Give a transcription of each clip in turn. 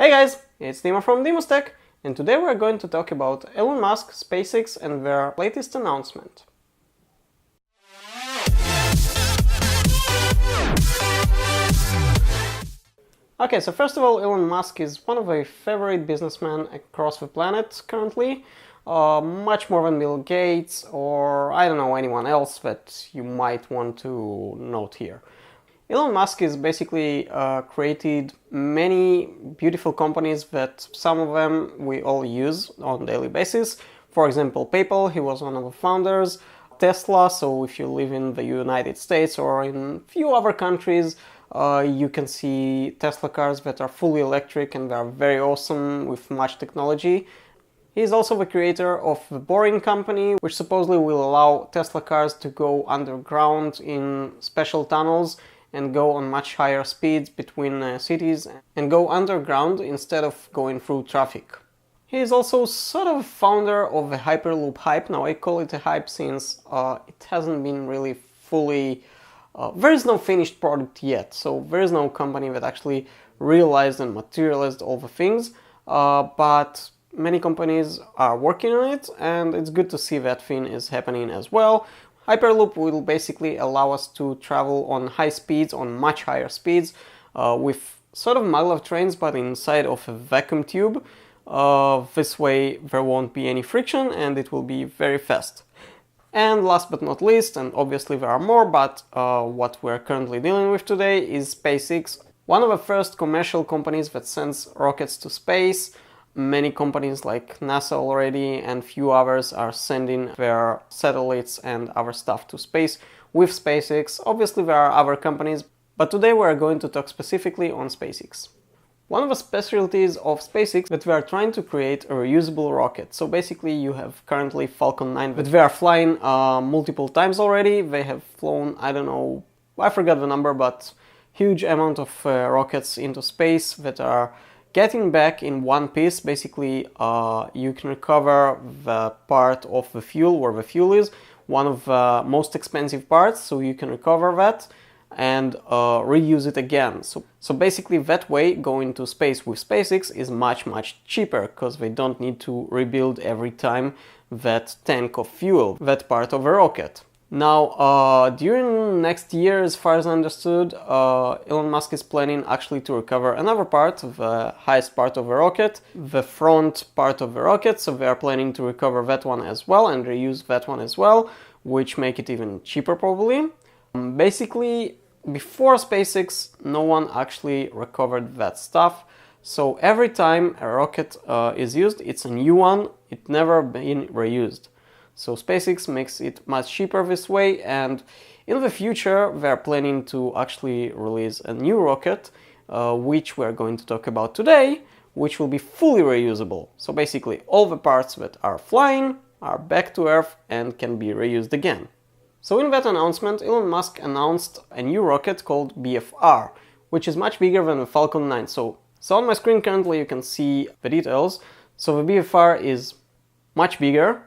Hey guys, it's Dima from DimusTech, and today we're going to talk about Elon Musk, SpaceX and their latest announcement. Okay, so first of all, Elon Musk is one of my favorite businessmen across the planet currently, much more than Bill Gates or I don't know anyone else that you might want to note here. Elon Musk is basically created many beautiful companies that some of them we all use on a daily basis. For example, PayPal, he was one of the founders. Tesla, so if you live in the United States or in a few other countries, you can see Tesla cars that are fully electric and they are very awesome with much technology. He is also the creator of the Boring Company, which supposedly will allow Tesla cars to go underground in special tunnels and go on much higher speeds between cities and go underground instead of going through traffic. He is also sort of founder of the Hyperloop hype. Now I call it a hype since it hasn't been really fully... there is no finished product yet, so there is no company that actually realized and materialized all the things, but many companies are working on it and it's good to see that thing is happening as well. Hyperloop will basically allow us to travel on high speeds, on much higher speeds, with sort of maglev trains but inside of a vacuum tube. This way there won't be any friction and it will be very fast. And last but not least, and obviously there are more, but what we're currently dealing with today is SpaceX, one of the first commercial companies that sends rockets to space. Many companies like NASA already and few others are sending their satellites and other stuff to space with SpaceX. Obviously there are other companies, but today we're going to talk specifically on SpaceX. One of the specialties of SpaceX is that we are trying to create a reusable rocket. So basically you have currently Falcon 9 that they are flying multiple times already. They have flown, I don't know, I forgot the number, but huge amount of rockets into space that are getting back in one piece. Basically, you can recover the part of the fuel where the fuel is, one of the most expensive parts, so you can recover that and reuse it again. So basically that way going to space with SpaceX is much cheaper because they don't need to rebuild every time that tank of fuel, that part of a rocket. Now, during next year, as far as I understood, Elon Musk is planning actually to recover another part, the highest part of the rocket, the front part of the rocket, so they are planning to recover that one as well and reuse that one as well, which make it even cheaper probably. Basically, before SpaceX, no one actually recovered that stuff, so every time a rocket is used, it's a new one, it never been reused. So SpaceX makes it much cheaper this way, and in the future they're planning to actually release a new rocket, which we're going to talk about today, which will be fully reusable. So basically all the parts that are flying are back to Earth and can be reused again. So in that announcement, Elon Musk announced a new rocket called BFR, which is much bigger than the Falcon 9. So on my screen currently you can see the details. So the BFR is much bigger.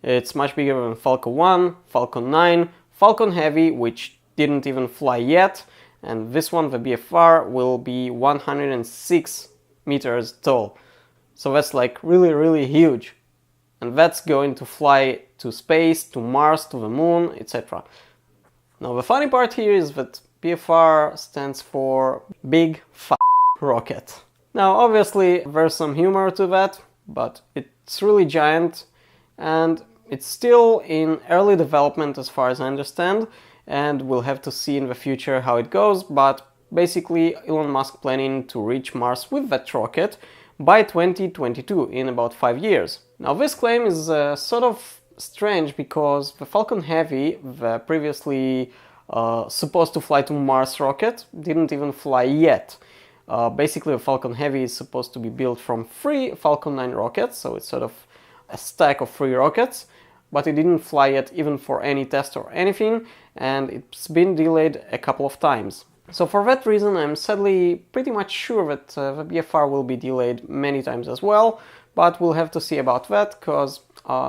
It's much bigger than Falcon 1, Falcon 9, Falcon Heavy, which didn't even fly yet, and this one, the BFR, will be 106 meters tall. So that's like really huge. And that's going to fly to space, to Mars, to the moon, etc. Now the funny part here is that BFR stands for Big F*** Rocket. Now obviously there's some humor to that, but it's really giant and it's still in early development as far as I understand, and we'll have to see in the future how it goes, but basically Elon Musk planning to reach Mars with that rocket by 2022, in about 5 years. Now this claim is sort of strange because the Falcon Heavy, the previously supposed to fly to Mars rocket, didn't even fly yet. Basically the Falcon Heavy is supposed to be built from 3 Falcon 9 rockets, so it's sort of a stack of 3 rockets, but it didn't fly yet even for any test or anything, and it's been delayed a couple of times. So for that reason I'm sadly pretty much sure that the BFR will be delayed many times as well, but we'll have to see about that, because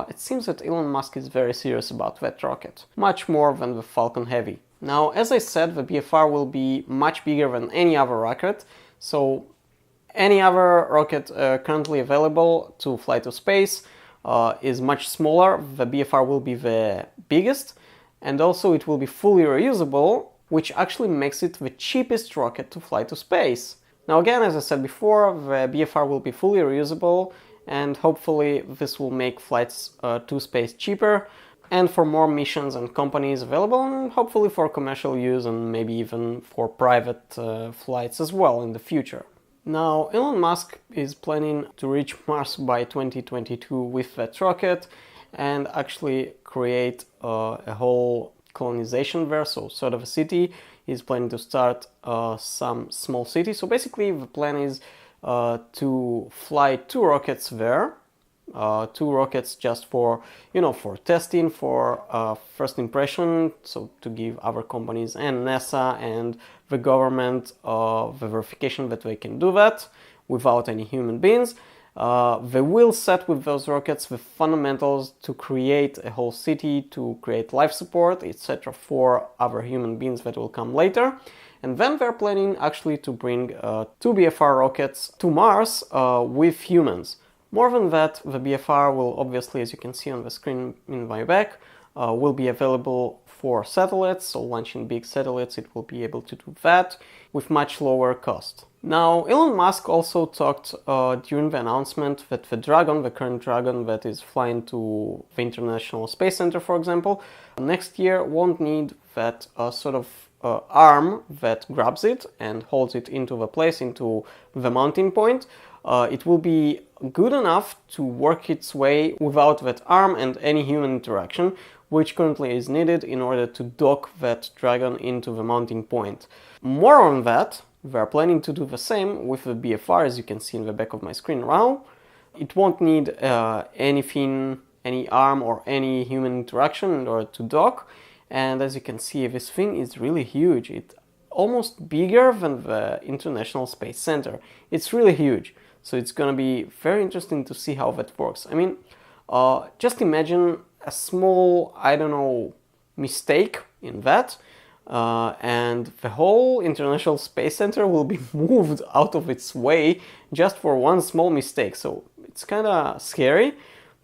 it seems that Elon Musk is very serious about that rocket, much more than the Falcon Heavy. Now, as I said, the BFR will be much bigger than any other rocket, so Any other rocket currently available to fly to space is much smaller. The BFR will be the biggest, and also it will be fully reusable, which actually makes it the cheapest rocket to fly to space. Now again, as I said before, the BFR will be fully reusable, and hopefully this will make flights to space cheaper and for more missions and companies available, and hopefully for commercial use and maybe even for private flights as well in the future. Now, Elon Musk is planning to reach Mars by 2022 with that rocket and actually create a whole colonization there, so sort of a city. He's planning to start some small city. So basically the plan is to fly 2 rockets there. 2 rockets just for, for testing, for first impression, so to give other companies and NASA and the government the verification that they can do that without any human beings. They will set with those rockets the fundamentals to create a whole city, to create life support, etc. for other human beings that will come later. And then they're planning actually to bring 2 BFR rockets to Mars with humans. More than that, the BFR will obviously, as you can see on the screen in my back, will be available for satellites, so launching big satellites, it will be able to do that with much lower cost. Now, Elon Musk also talked during the announcement that the Dragon, the current Dragon that is flying to the International Space Center, for example, next year won't need that sort of arm that grabs it and holds it into the place, into the mounting point. It will be good enough to work its way without that arm and any human interaction, which currently is needed in order to dock that Dragon into the mounting point. More on that, we are planning to do the same with the BFR, as you can see in the back of my screen now. It won't need anything, any arm or any human interaction in order to dock. And as you can see, this thing is really huge. It's almost bigger than the International Space Center. It's really huge. So it's going to be very interesting to see how that works. I mean, just imagine a small, mistake in that, and the whole International Space Center will be moved out of its way just for one small mistake. So it's kind of scary,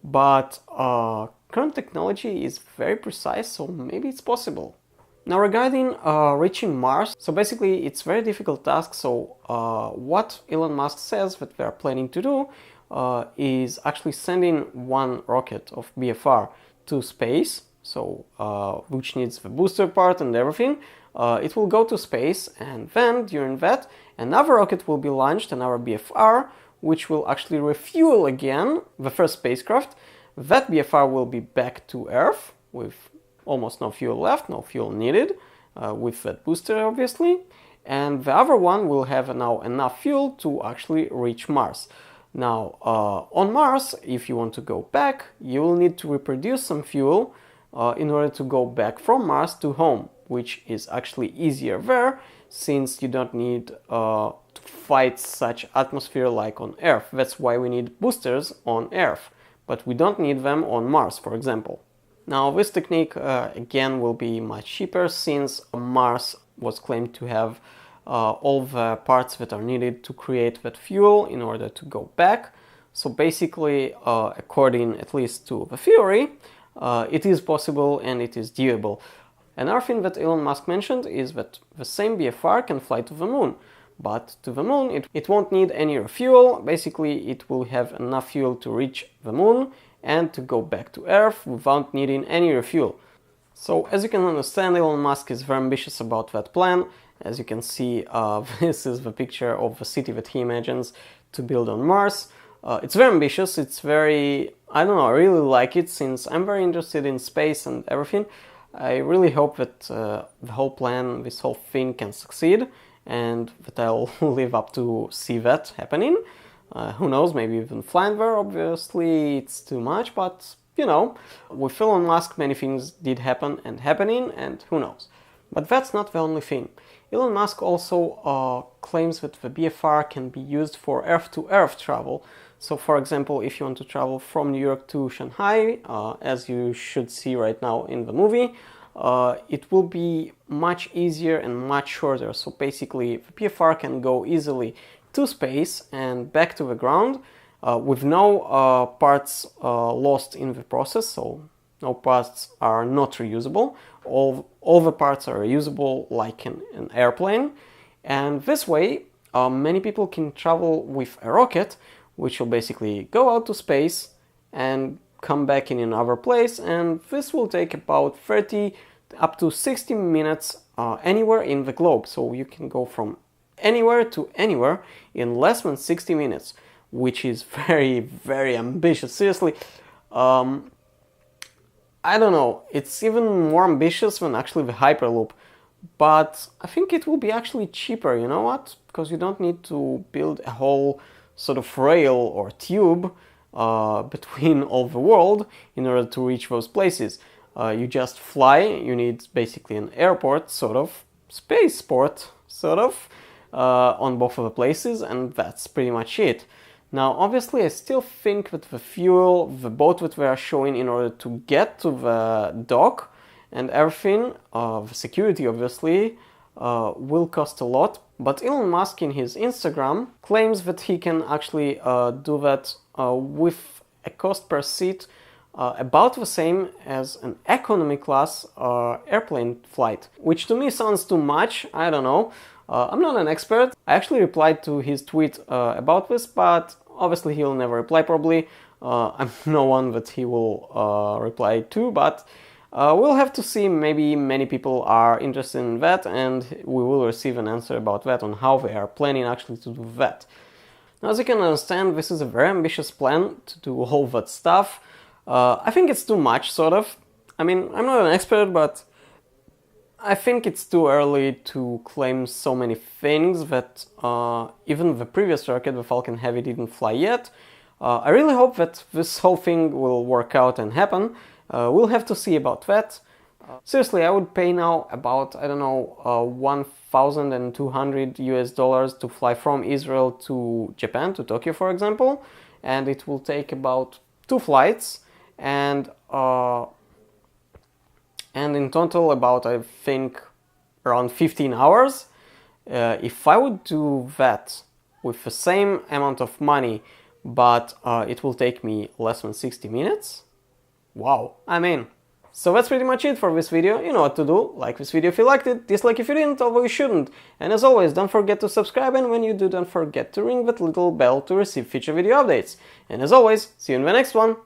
but current technology is very precise, so maybe it's possible. Now regarding reaching Mars, so basically it's a very difficult task. So what Elon Musk says that they are planning to do is actually sending 1 rocket of BFR to space, so which needs the booster part and everything. It will go to space, and then during that another rocket will be launched, another BFR, which will actually refuel again the first spacecraft. That BFR will be back to Earth with almost no fuel left, no fuel needed, with that booster obviously, and the other one will have now enough fuel to actually reach Mars. Now on Mars, if you want to go back, you will need to reproduce some fuel in order to go back from Mars to home, which is actually easier there, since you don't need to fight such atmosphere like on Earth. That's why we need boosters on Earth, but we don't need them on Mars, for example. Now this technique again will be much cheaper, since Mars was claimed to have all the parts that are needed to create that fuel in order to go back. So basically, according at least to the theory, it is possible and it is doable. Another thing that Elon Musk mentioned is that the same BFR can fly to the moon. But to the moon, it won't need any refuel. Basically, it will have enough fuel to reach the moon and to go back to Earth without needing any refuel. So as you can understand, Elon Musk is very ambitious about that plan. As you can see, this is the picture of the city that he imagines to build on Mars. It's very ambitious, it's very, I really like it, since I'm very interested in space and everything. I really hope that the whole plan, this whole thing can succeed, and that I'll live up to see that happening. Who knows, maybe even flying there. Obviously it's too much, but with Elon Musk many things did happen and happening, and who knows. But that's not the only thing. Elon Musk also claims that the BFR can be used for F2F travel. So for example, if you want to travel from New York to Shanghai, as you should see right now in the movie, it will be much easier and much shorter. So basically the BFR can go easily to space and back to the ground with no parts lost in the process, so no parts are not reusable. All the parts are reusable like an airplane, and this way many people can travel with a rocket, which will basically go out to space and come back in another place, and this will take about 30 up to 60 minutes anywhere in the globe. So you can go from anywhere to anywhere in less than 60 minutes, which is very, very ambitious. Seriously, I don't know, it's even more ambitious than actually the Hyperloop, but I think it will be actually cheaper, you know what? Because you don't need to build a whole sort of rail or tube between all the world in order to reach those places. You just fly, you need basically an airport, sort of, spaceport, sort of, on both of the places, and that's pretty much it. Now, obviously, I still think that the fuel, the boat that we are showing in order to get to the dock and everything, the security obviously, will cost a lot. But Elon Musk in his Instagram claims that he can actually do that with a cost per seat about the same as an economy class airplane flight, which to me sounds too much. I don't know. I'm not an expert. I actually replied to his tweet about this, but obviously he'll never reply probably. I'm no one that he will reply to, but we'll have to see. Maybe many people are interested in that, and we will receive an answer about that on how they are planning actually to do that. Now, as you can understand, this is a very ambitious plan to do all that stuff. I think it's too much, sort of. I mean, I'm not an expert, but I think it's too early to claim so many things that even the previous rocket, the Falcon Heavy, didn't fly yet. I really hope that this whole thing will work out and happen. We'll have to see about that. Seriously, I would pay now about, I don't know, $1,200 to fly from Israel to Japan, to Tokyo, for example, and it will take about 2 flights, and in total about, I think, around 15 hours. If I would do that with the same amount of money, but it will take me less than 60 minutes, wow, I'm in. So that's pretty much it for this video. You know what to do. Like this video if you liked it, dislike if you didn't, although you shouldn't. And as always, don't forget to subscribe, and when you do, don't forget to ring that little bell to receive future video updates. And as always, see you in the next one.